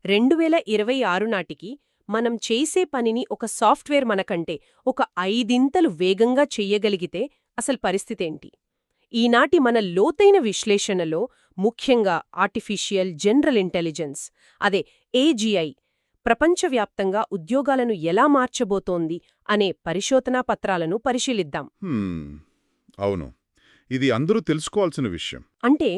2026 నాటికి మనం చేసే పనిని ఒక సాఫ్ట్వేర్ మనకంటే ఒక 5 వేగంగా చెయ్యగలిగితే అసలు పరిస్థితేంటి? ఈనాటి మన లోతైన విశ్లేషణలో ముఖ్యంగా ఆర్టిఫిషియల్ జనరల్ ఇంటెలిజెన్స్ అదే ఏజీఐ ప్రపంచవ్యాప్తంగా ఉద్యోగాలను ఎలా మార్చబోతోంది అనే పరిశోధనా పత్రాలను పరిశీలిద్దాం. అవును, ఇది అందరూ తెలుసుకోవాల్సిన విషయం. అంటే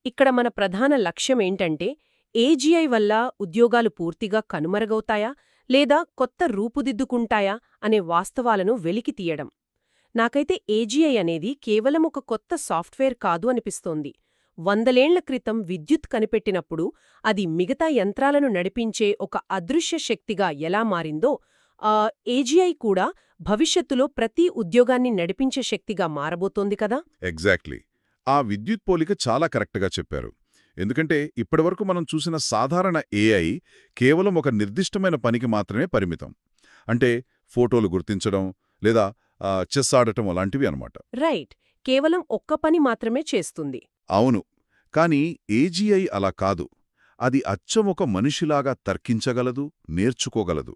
ఇక్కడ మన ప్రధాన లక్ష్యమేంటంటే ఏజీఐ వల్ల ఉద్యోగాలు పూర్తిగా కనుమరుగవుతాయా లేదా కొత్త రూపుదిద్దుకుంటాయా అనే వాస్తవాలను వెలికి తీయడం. నాకైతే ఏజీఐ అనేది కేవలం ఒక కొత్త సాఫ్ట్వేర్ కాదు అనిపిస్తోంది. 100 ఏళ్ల క్రితం విద్యుత్ కనిపెట్టినప్పుడు అది మిగతా యంత్రాలను నడిపించే ఒక అదృశ్య శక్తిగా ఎలా మారిందో ఏజీఐ కూడా భవిష్యత్తులో ప్రతి ఉద్యోగాన్ని నడిపించే శక్తిగా మారబోతోంది కదా. ఎగ్జాక్ట్లీ. ఆ విద్యుత్ పోలిక చాలా కరెక్ట్గా చెప్పారు. ఎందుకంటే ఇప్పటివరకు మనం చూసిన సాధారణ ఏఐ కేవలం ఒక నిర్దిష్టమైన పనికి మాత్రమే పరిమితం. అంటే ఫోటోలు గుర్తించడం లేదా చెస్ ఆడటం అలాంటివి అనమాట. రైట్, కేవలం ఒక్క పని మాత్రమే చేస్తుంది. అవును, కానీ ఏజీఐ అలా కాదు. అది అచ్చం ఒక మనిషిలాగా తర్కించగలదు, నేర్చుకోగలదు.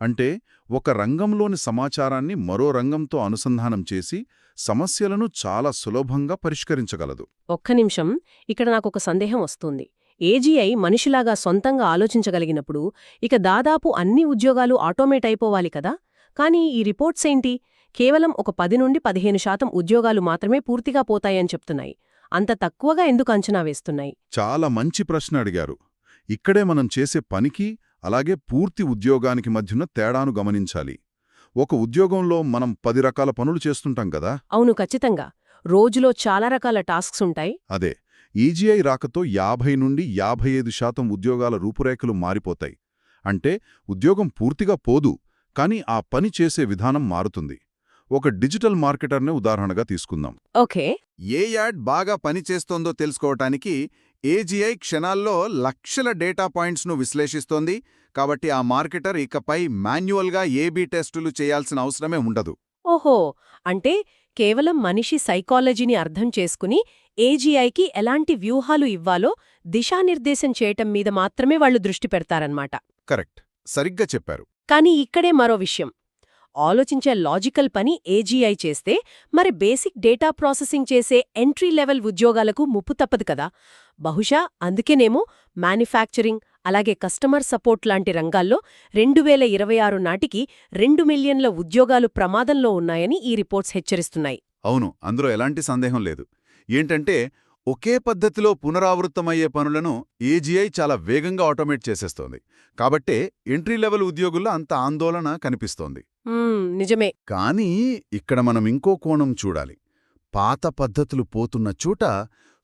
అంటే ఒక రంగంలోని సమాచారాన్ని మరో రంగంతో అనుసంధానం చేసి సమస్యలను చాలా సులభంగా పరిష్కరించగలదు. ఒక్క నిమిషం, ఇక్కడ నాకొక సందేహం వస్తుంది. ఏజీఐ మనిషిలాగా సొంతంగా ఆలోచించగలిగినప్పుడు ఇక దాదాపు అన్ని ఉద్యోగాలు ఆటోమేట్ అయిపోవాలి కదా. కానీ ఈ రిపోర్ట్స్ ఏంటి? కేవలం ఒక 10 నుండి 15% ఉద్యోగాలు మాత్రమే పూర్తిగా పోతాయని చెప్తున్నాయి. అంత తక్కువగా ఎందుకు అంచనా వేస్తున్నాయి? చాలా మంచి ప్రశ్న అడిగారు. ఇక్కడే మనం చేసే పనికి అలాగే పూర్తి ఉద్యోగానికి మధ్యన తేడాను గమనించాలి. ఒక ఉద్యోగంలో మనం 10 రకాల పనులు చేస్తుంటాం కదా. అవును, ఖచ్చితంగా. రోజులో చాలా రకాల టాస్క్స్ ఉంటాయి. అదే ఈజీఐ రాకతో 50 నుండి 55% ఉద్యోగాల రూపురేఖలు మారిపోతాయి. అంటే ఉద్యోగం పూర్తిగా పోదు, కానీ ఆ పని చేసే విధానం మారుతుంది. ఒక డిజిటల్ మార్కెటర్నే ఉదాహరణగా తీసుకుందాం. ఓకే. ఏ యాడ్ బాగా పనిచేస్తోందో తెలుసుకోవటానికి ఏజీఐ క్షణాల్లో లక్షల డేటా పాయింట్స్ను విశ్లేషిస్తోంది. కాబట్టి ఆ మార్కెటర్ ఇకపై మాన్యువల్గా ఏబీ టెస్టులు చేయాల్సిన అవసరమే ఉండదు. ఓహో, అంటే కేవలం మనిషి సైకాలజీని అర్థం చేసుకుని ఏజీఐకి ఎలాంటి వ్యూహాలు ఇవ్వాలో దిశానిర్దేశం చేయటం మీద మాత్రమే వాళ్లు దృష్టి పెడతారన్నమాట. కరెక్ట్, సరిగ్గా చెప్పారు. కానీ ఇక్కడే మరో విషయం. ఆలోచించే లాజికల్ పని ఏజీఐ చేస్తే మరి బేసిక్ డేటా ప్రాసెసింగ్ చేసే ఎంట్రీ లెవెల్ ఉద్యోగాలకు ముప్పు తప్పదు కదా. బహుశా అందుకేనేమో మ్యానుఫ్యాక్చరింగ్ అలాగే కస్టమర్ సపోర్ట్ లాంటి రంగాల్లో 2026 నాటికి 2 మిలియన్ల ఉద్యోగాలు ప్రమాదంలో ఉన్నాయని ఈ రిపోర్ట్స్ హెచ్చరిస్తున్నాయి. అవును, అందులో ఎలాంటి సందేహం లేదు. ఏంటంటే ఒకే పద్ధతిలో పునరావృత్తమయ్యే పనులను ఏజీఐ చాలా వేగంగా ఆటోమేట్ చేసేస్తోంది. కాబట్టే ఎంట్రీ లెవెల్ ఉద్యోగుల్లో అంత ఆందోళన కనిపిస్తోంది. నిజమే. కానీ ఇక్కడ మనం ఇంకో కోణం చూడాలి. పాత పద్ధతులు పోతున్న చోట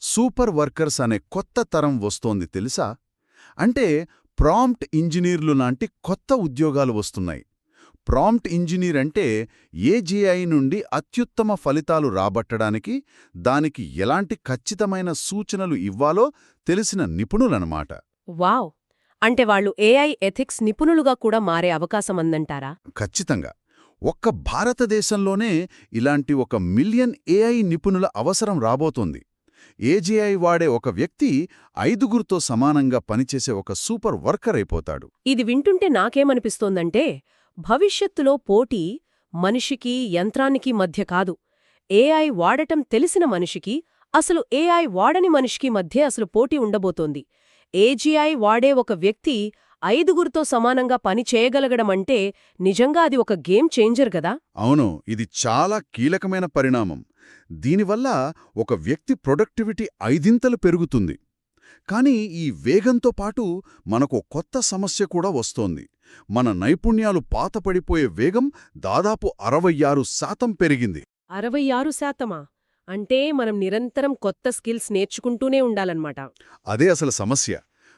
సూపర్ వర్కర్స్ అనే కొత్త తరం వస్తోంది తెలుసా? అంటే ప్రాంప్ట్ ఇంజనీర్లు లాంటి కొత్త ఉద్యోగాలు వస్తున్నాయి. ప్రాంప్ట్ ఇంజనీర్ అంటే ఏజీఐ నుండి అత్యుత్తమ ఫలితాలు రాబట్టడానికి దానికి ఎలాంటి ఖచ్చితమైన సూచనలు ఇవ్వాలో తెలిసిన నిపుణులన్నమాట. వావ్! అంటే వాళ్ళు ఏఐ ఎథిక్స్ నిపుణులుగా కూడా మారే అవకాశమందంటారా? ఖచ్చితంగా. ఒక్క భారతదేశంలోనే ఇలాంటి 1 మిలియన్ ఏఐ నిపుణుల అవసరం రాబోతోంది. ఏజీఐ వాడే ఒక వ్యక్తి 5గురితో సమానంగా పనిచేసే ఒక సూపర్ వర్కర్ అయిపోతాడు. ఇది వింటుంటే నాకేమనిపిస్తోందంటే భవిష్యత్తులో పోటీ మనిషికి యంత్రానికి మధ్య కాదు, ఏఐ వాడటం తెలిసిన మనిషికి అసలు ఏఐ వాడని మనిషికి మధ్య అసలు పోటీ ఉండబోతోంది. ఏజీఐ వాడే ఒక వ్యక్తి 5గురితో సమానంగా పని చేయగలగడమంటే నిజంగా అది ఒక గేమ్ చేంజర్ గదా. అవును, ఇది చాలా కీలకమైన పరిణామం. దీనివల్ల ఒక వ్యక్తి ప్రొడక్టివిటీ 5 పెరుగుతుంది. కానీ ఈ వేగంతో పాటు మనకు కొత్త సమస్య కూడా వస్తోంది. మన నైపుణ్యాలు పాతపడిపోయే వేగం దాదాపు 66% పెరిగింది. 66%? అంటే మనం నిరంతరం కొత్త స్కిల్స్ నేర్చుకుంటూనే ఉండాలన్నమాట. అదే అసలు సమస్య.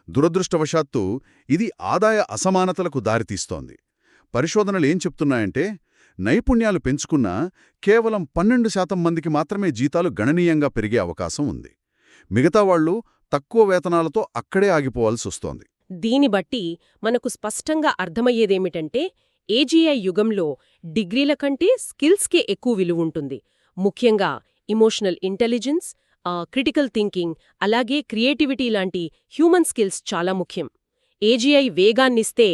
దురదృష్టవశాత్తు ఇది ఆదాయ అసమానతలకు దారితీస్తోంది. పరిశోధనలేం చెప్తున్నాయంటే నైపుణ్యాలు పెంచుకున్నా కేవలం 12% మందికి మాత్రమే జీతాలు గణనీయంగా పెరిగే అవకాశం ఉంది. మిగతా వాళ్లు తక్కువ వేతనాలతో అక్కడే ఆగిపోవాల్సొస్తోంది. దీని బట్టి మనకు స్పష్టంగా అర్థమయ్యేదేమిటంటే ఏజీఐ యుగంలో డిగ్రీల కంటే స్కిల్స్కే ఎక్కువ విలువుంటుంది. ముఖ్యంగా ఇమోషనల్ ఇంటెలిజెన్స్, క్రిటికల్ థింకింగ్, అలాగే క్రియేటివిటీ లాంటి హ్యూమన్ స్కిల్స్ చాలా ముఖ్యం. ఏజీఐ వేగాన్నిస్తే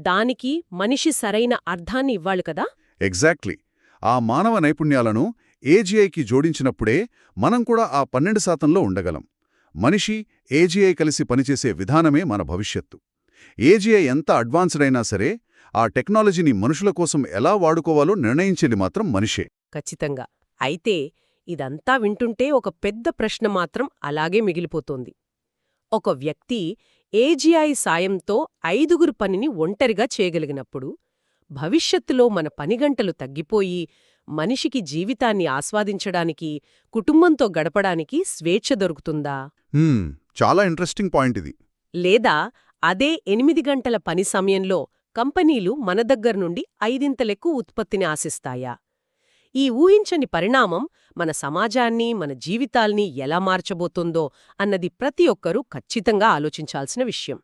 దానికి మనిషి సరైన అర్థాన్ని ఇవ్వాలి కదా. ఎగ్జాక్ట్లీ. ఆ మానవ నైపుణ్యాలను ఏజీఐకి జోడించినప్పుడే మనం కూడా ఆ 12% ఉండగలం. మనిషి, ఏజీఐ కలిసి పనిచేసే విధానమే మన భవిష్యత్తు. ఏజీఐ ఎంత అడ్వాన్స్డ్ అయినా సరే, ఆ టెక్నాలజీని మనుషుల కోసం ఎలా వాడుకోవాలో నిర్ణయించేది మాత్రం మనిషే. ఖచ్చితంగా. అయితే ఇదంతా వింటుంటే ఒక పెద్ద ప్రశ్న మాత్రం అలాగే మిగిలిపోతోంది. ఒక వ్యక్తి ఏజీఐ సాయంతో 5గురు పనిని ఒంటరిగా చేయగలిగినప్పుడు, భవిష్యత్తులో మన పనిగంటలు తగ్గిపోయి మనిషికి జీవితాన్ని ఆస్వాదించడానికి, కుటుంబంతో గడపడానికి స్వేచ్ఛ దొరుకుతుందా? చాలా ఇంట్రెస్టింగ్ పాయింట్ ఇది. లేదా అదే 8 గంటల పని సమయంలో కంపెనీలు మన దగ్గర్నుండి 5 ఉత్పత్తిని ఆశిస్తాయా? ఈ ఊహించని పరిణామం మన సమాజాన్ని, మన జీవితాల్ని ఎలా మార్చబోతుందో అన్నది ప్రతి ఒక్కరూ ఖచ్చితంగా ఆలోచించాల్సిన విషయం.